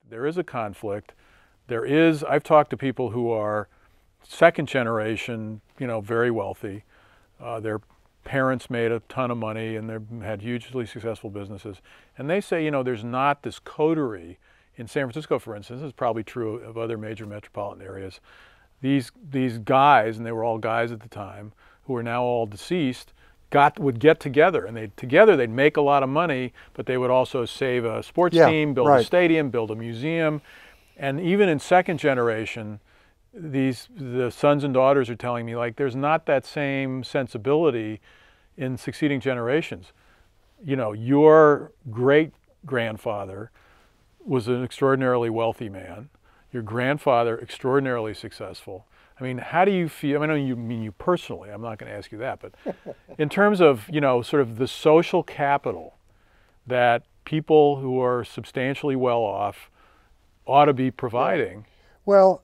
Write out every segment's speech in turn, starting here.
There is a conflict. I've talked to people who are second generation, very wealthy. Their parents made a ton of money and they had hugely successful businesses. And they say, there's not this coterie in San Francisco, for instance. This is probably true of other major metropolitan areas. These guys, and they were all guys at the time, who are now all deceased, would get together, and they'd make a lot of money, but they would also save a sports team, build a stadium, build a museum. And even in second generation, the sons and daughters are telling me, like, there's not that same sensibility in succeeding generations. Your great-grandfather was an extraordinarily wealthy man. Your grandfather, extraordinarily successful. I mean, how do you feel? I know you mean you personally. I'm not going to ask you that, but in terms of, sort of the social capital that people who are substantially well off ought to be providing. Well,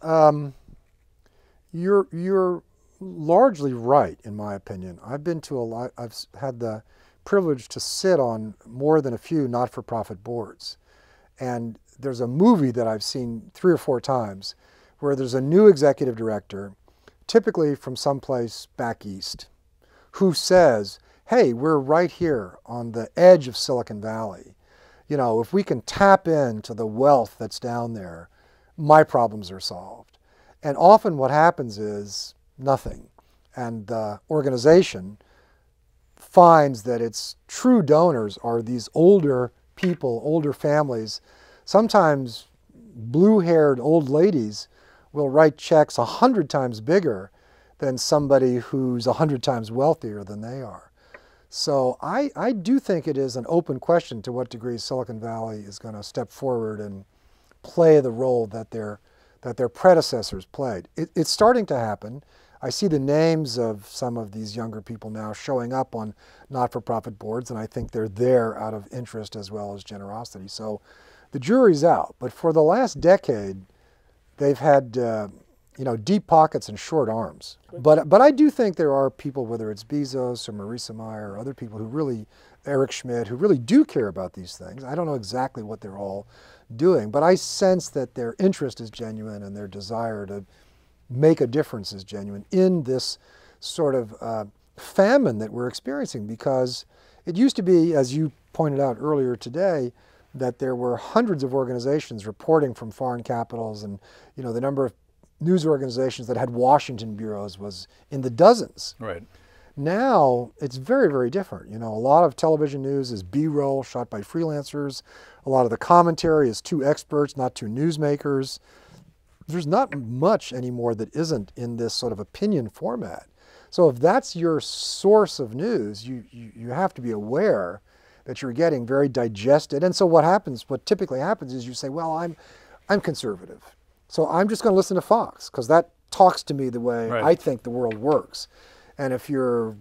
you're largely right, in my opinion. I've been to a lot. I've had the privilege to sit on more than a few not-for-profit boards, and there's a movie that I've seen 3 or 4 times where there's a new executive director, typically from someplace back east, who says, hey, we're right here on the edge of Silicon Valley. If we can tap into the wealth that's down there, my problems are solved. And often what happens is nothing. And the organization finds that its true donors are these older people, older families. Sometimes blue-haired old ladies will write checks 100 times bigger than somebody who's 100 times wealthier than they are. So I do think it is an open question to what degree Silicon Valley is going to step forward and play the role that their predecessors played. It's starting to happen. I see the names of some of these younger people now showing up on not-for-profit boards, and I think they're there out of interest as well as generosity. So the jury's out. But for the last decade, they've had deep pockets and short arms. But I do think there are people, whether it's Bezos or Marisa Mayer or other people who really, Eric Schmidt, who really do care about these things. I don't know exactly what they're all doing, but I sense that their interest is genuine and their desire to make a difference is genuine in this sort of famine that we're experiencing, because it used to be, as you pointed out earlier today, that there were hundreds of organizations reporting from foreign capitals, and the number of news organizations that had Washington bureaus was in the dozens. Right. Now it's very, very different. A lot of television news is B-roll shot by freelancers. A lot of the commentary is 2 experts, not 2 newsmakers. There's not much anymore that isn't in this sort of opinion format. So if that's your source of news, you have to be aware that you're getting very digested. And so what typically happens is you say, well, I'm conservative, so I'm just going to listen to Fox because that talks to me the way I think the world works. And if you're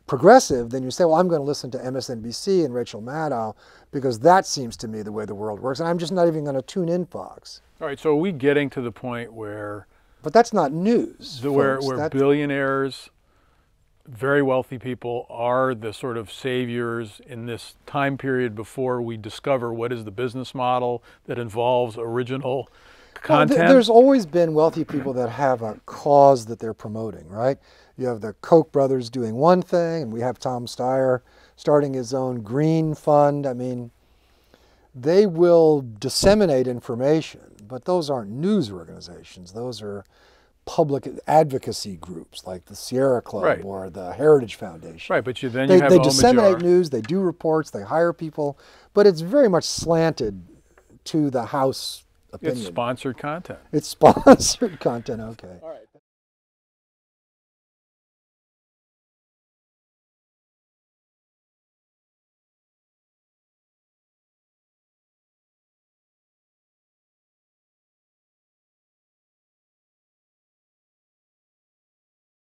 progressive, then you say, well, I'm going to listen to MSNBC and Rachel Maddow because that seems to me the way the world works, and I'm just not even going to tune in Fox. All right, so are we getting to the point where... But that's not news, where billionaires, very wealthy people are the sort of saviors in this time period before we discover what is the business model that involves original content? Well, there's always been wealthy people that have a cause that they're promoting, right? You have the Koch brothers doing one thing, and we have Tom Steyer starting his own green fund. I mean, they will disseminate information, but those aren't news organizations. Those are public advocacy groups like the Sierra Club or the Heritage Foundation. Right, but they disseminate news, they do reports, they hire people, but it's very much slanted to the House opinion. It's sponsored content. It's sponsored content, okay.